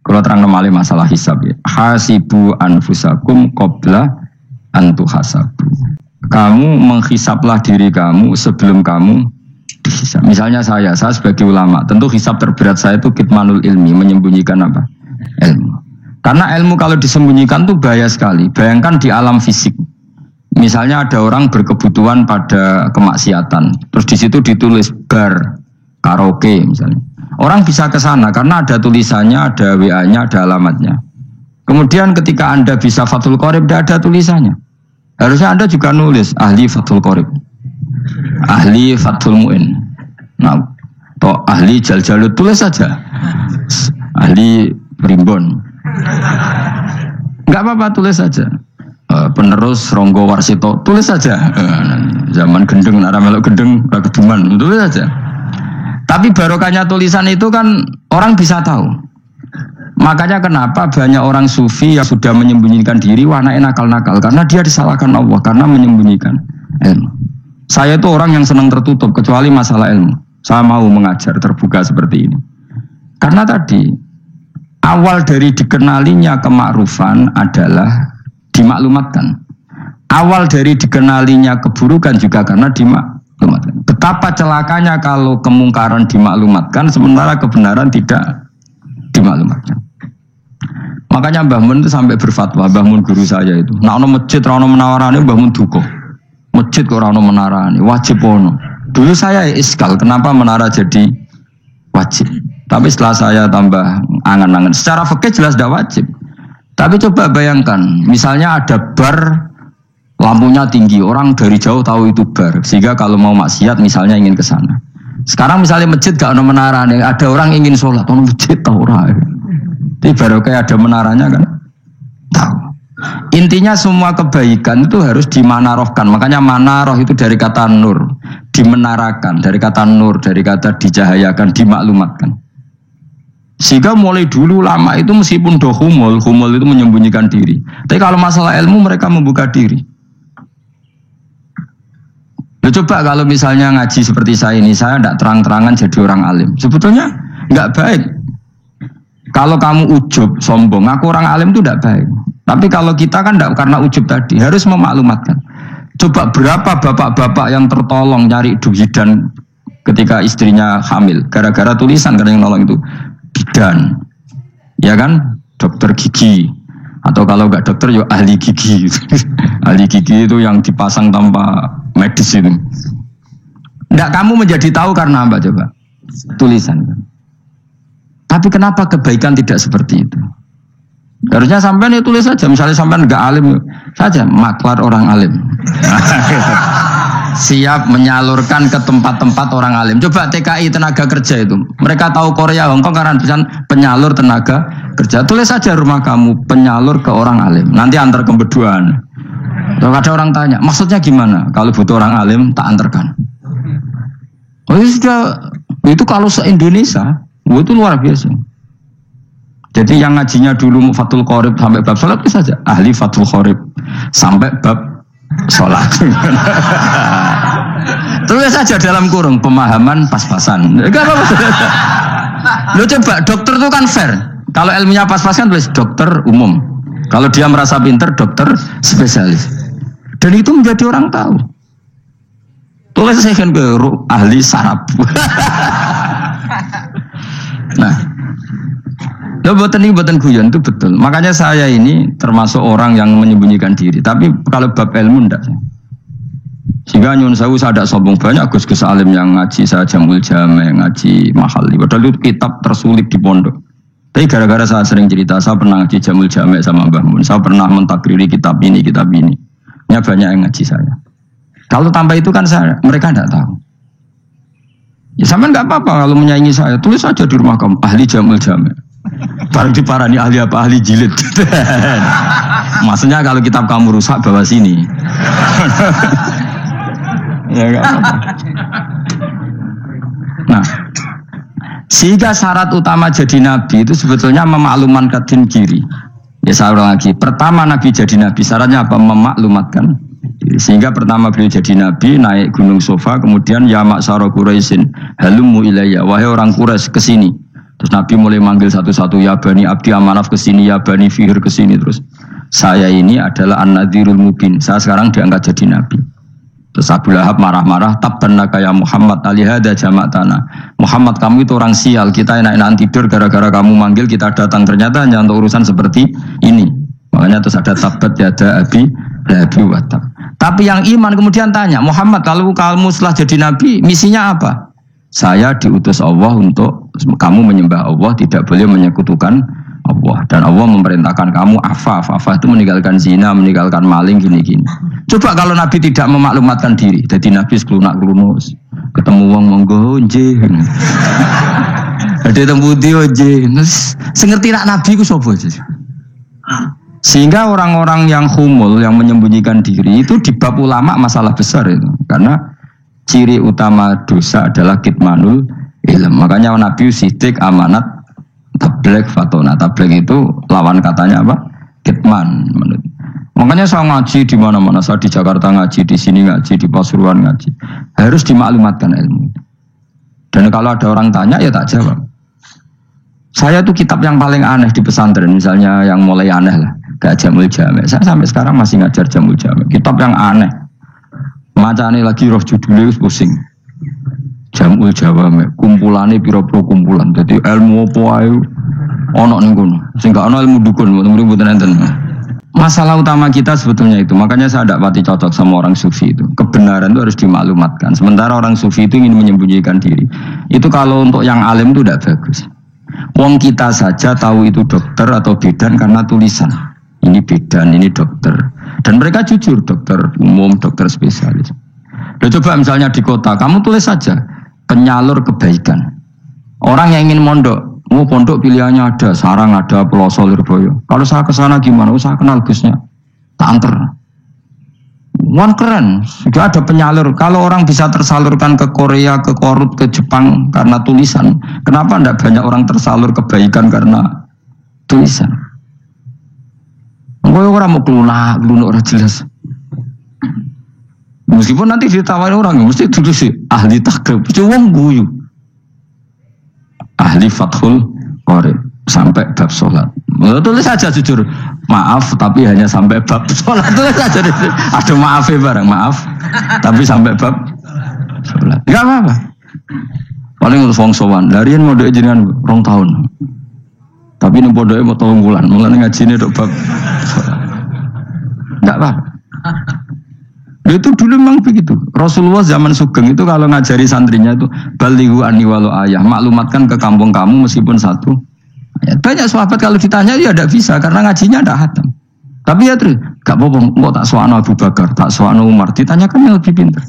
Kalau terang malih masalah hisab ya. Hasibu anfusakum qabla antu hasabu. Kamu menghisaplah diri kamu sebelum kamu dihisab. Misalnya saya sebagai ulama, tentu hisab terberat saya itu kitmanul ilmi, menyembunyikan apa? Ilmu. Karena ilmu kalau disembunyikan itu bahaya sekali. Bayangkan di alam fisik. Misalnya ada orang berkebutuhan pada kemaksiatan, terus di situ ditulis bar, karaoke misalnya. Orang bisa ke sana karena ada tulisannya, ada WA-nya, ada alamatnya. Kemudian ketika Anda bisa Fathul Qorib, tidak ada tulisannya. Harusnya Anda juga nulis ahli Fathul Qorib, ahli Fathul Mu'in, nah, atau ahli Jaljalut, tulis saja. Ahli Primbon. Enggak apa-apa, tulis saja. Penerus Ronggo Warsito, tulis saja. Zaman gendeng, nara melok gendeng, keduman, tulis saja. Tapi barokahnya tulisan itu kan orang bisa tahu. Makanya kenapa banyak orang sufi yang sudah menyembunyikan diri, wananya nakal-nakal, karena dia disalahkan Allah, karena menyembunyikan ilmu. Saya itu orang yang senang tertutup, kecuali masalah ilmu. Saya mau mengajar terbuka seperti ini. Karena tadi, awal dari dikenalinya kemakrufan adalah dimaklumatkan. Awal dari dikenalinya keburukan juga karena dimaklumatkan. Betapa celakanya kalau kemungkaran dimaklumatkan sementara kebenaran tidak dimaklumatkan. Makanya Mbah Mun itu sampai berfatwa, Mbah Mun guru saya itu. Nah, ono masjid ora ono menawarane Mbah Mun duka. Masjid kok ora ono menarane, wajib ono. Dulu saya iskal kenapa menara jadi wajib. Tapi setelah saya tambah angan-angan, secara fikih jelas tidak wajib. Tapi coba bayangkan, misalnya ada bar, lampunya tinggi, orang dari jauh tahu itu bar, sehingga kalau mau maksiat misalnya ingin ke sana. Sekarang misalnya masjid gak ada menara, ada orang ingin sholat, orang masjid tahu orang. Jadi baru kayak ada menaranya kan, tahu. Intinya semua kebaikan itu harus dimanarohkan, makanya manaroh itu dari kata nur, dimenarakan, dari kata nur, dari kata dicahayakan, dimaklumatkan. Sehingga mulai dulu lama itu meskipun humul itu menyembunyikan diri. Tapi kalau masalah ilmu mereka membuka diri. Loh, coba kalau misalnya ngaji seperti saya ini, saya tidak terang-terangan jadi orang alim. Sebetulnya nggak baik. Kalau kamu ujub, sombong, aku orang alim itu tidak baik. Tapi kalau kita kan tidak karena ujub tadi, harus memaklumatkan. Coba berapa bapak-bapak yang tertolong nyari duhidan ketika istrinya hamil, gara-gara tulisan karena yang nolong itu. Bidan, ya kan, dokter gigi, atau kalau enggak dokter ya ahli gigi. Ahli gigi itu yang dipasang tanpa medis itu. Enggak, kamu menjadi tahu karena apa coba? Tulisan. Tapi kenapa kebaikan tidak seperti itu? Harusnya sampean ya tulis saja, misalnya sampean enggak alim saja, maklar orang alim. Siap menyalurkan ke tempat-tempat orang alim. Coba TKI tenaga kerja itu. Mereka tahu Korea, Hongkong karena tulisan penyalur tenaga kerja. Tulis saja rumah kamu penyalur ke orang alim. Nanti antar ke beduan. Kalau ada orang tanya, maksudnya gimana? Kalau butuh orang alim tak antarkan. Oh ya sudah, itu kalau se-Indonesia, itu luar biasa. Jadi yang ngajinya dulu Fathul Qorib sampai bab salat itu saja ahli Fathul Qorib sampai bab sholat. Tulis saja dalam kurung pemahaman pas-pasan. Lo coba dokter itu kan fair. Kalau ilmunya pas-pasan tulis dokter umum. Kalau dia merasa pinter dokter spesialis. Dan itu menjadi orang tahu. Tulis saya kan ke ahli saraf. Nah, lo buatan guyon itu betul. Makanya saya ini termasuk orang yang menyembunyikan diri. Tapi kalau bab ilmu enggak. Sehingga nyun saya ada sombong banyak gus-gus alim yang ngaji saya Jamul Jame, ngaji mahal. Padahal itu kitab tersulit di pondok. Tapi gara-gara saya sering cerita, saya pernah ngaji Jamul Jame sama Mbah Mun. Saya pernah mentakriri kitab ini. Ya banyak yang ngaji saya. Kalau tanpa itu kan mereka enggak tahu. Ya sampean enggak apa-apa kalau menyaingi saya. Tulis saja di rumah kamu ahli Jamul Jame. Baru diparani ahli apa? Ahli jilid. Maksudnya kalau kitab kamu rusak bawa sini. Ya enggak apa-apa. Nah, sehingga syarat utama jadi nabi itu sebetulnya memaklumatkan diri. Ya saya ulang lagi. Pertama nabi jadi nabi syaratnya apa? Memaklumatkan diri. Sehingga pertama beliau jadi nabi naik gunung Sofa, kemudian ya maksara Quraisyin halummu ilayya, wahai orang Quraisy kesini. Terus Nabi mulai manggil satu-satu, ya Bani Abdi Amanaf ke sini, ya Bani Fihr ke sini. Terus saya ini adalah An-Nadhirul Mubin. Saya sekarang diangkat jadi Nabi. Terus Abu Lahab marah-marah, tabbannaka ya Muhammad, alihada jama'tana. Muhammad, kamu itu orang sial, kita enak-enakan tidur gara-gara kamu manggil kita datang, ternyata hanya untuk urusan seperti ini. Makanya terus ada tabbat yada abi lahabi wa tab. Tapi yang iman kemudian tanya, Muhammad, kalau kamu setelah jadi Nabi, misinya apa? Saya diutus Allah untuk kamu menyembah Allah, tidak boleh menyekutukan Allah. Dan Allah memerintahkan kamu afaf. Afaf itu meninggalkan zina, meninggalkan maling, gini-gini. Coba kalau Nabi tidak memaklumatkan diri, jadi Nabi seklunak-kelunus, ketemu wong monggo nggih. Ada temu dia nggih. Sing ngerti nak Nabi ku sapa sih? Sehingga orang-orang yang humul, yang menyembunyikan diri itu di bab ulama masalah besar itu. Karena ciri utama dosa adalah kitmanul ilm. Makanya Nabi sidik amanat tabligh fatona. Tabligh itu lawan katanya apa? Kitman. Makanya saya ngaji di mana-mana. Saya di Jakarta ngaji, di sini ngaji, di Pasuruan ngaji. Harus dimaklumatkan ilmu. Dan kalau ada orang tanya ya tak jawab. Saya tuh kitab yang paling aneh di pesantren, misalnya yang mulai aneh lah, gak Jamul Jami'. Saya sampai sekarang masih ngajar Jamul Jami'. Kitab yang aneh. Macane lagi roh judulnya pusing. Jamul Jawami', kumpulane pira-pira kumpulan. Jadi ilmu apa ae ana ning kono. Sing gak ana ilmu dukun, mboten enten. Masalah utama kita sebetulnya itu. Makanya saya tidak pati cocok sama orang sufi itu. Kebenaran itu harus dimaklumatkan. Sementara orang sufi itu ingin menyembunyikan diri. Itu kalau untuk yang alim itu tidak bagus. Wong kita saja tahu itu dokter atau bidan karena tulisan. Ini bidan, ini dokter. Dan mereka jujur, dokter umum, dokter spesialis. Loh, coba misalnya di kota, kamu tulis saja penyalur kebaikan. Orang yang ingin mondok, pondok pilihannya ada, Sarang ada, Peloso, Lirboyo. Kalau saya ke sana gimana? Saya kenal busnya, tak anter. Wan keren, sudah ada penyalur. Kalau orang bisa tersalurkan ke Korea, ke Korut, ke Jepang karena tulisan, kenapa tidak banyak orang tersalur kebaikan karena tulisan? Orang mau kelunak orang jelas. Meskipun nanti ditawari orang, mesti dulu sih ahli takrib, cuma guyu, ahli fathul qori sampai bab sholat. Tulis saja jujur, maaf tapi hanya sampai bab sholat. Tulis saja, ada maafnya bareng, maaf tapi sampai bab sholat. Gak apa-apa. Paling untuk wong sowan, larian mau doa jenengan 2 tahun. Tapi ini bodohnya mau 3 bulan, mulai ngaji ini dok bab sholat. Gak apa-apa. Itu dulu memang begitu. Rasulullah zaman Sugeng itu kalau ngajari santrinya itu balighu anni walau ayah, maklumatkan ke kampung kamu meskipun 1 ayat. Banyak sahabat kalau ditanya ya tidak bisa karena ngajinya tidak hatam. Tapi ya terus gak apa-apa, kok tak soal Abu Bakar, tak soal Umar, ditanyakan yang lebih pintar.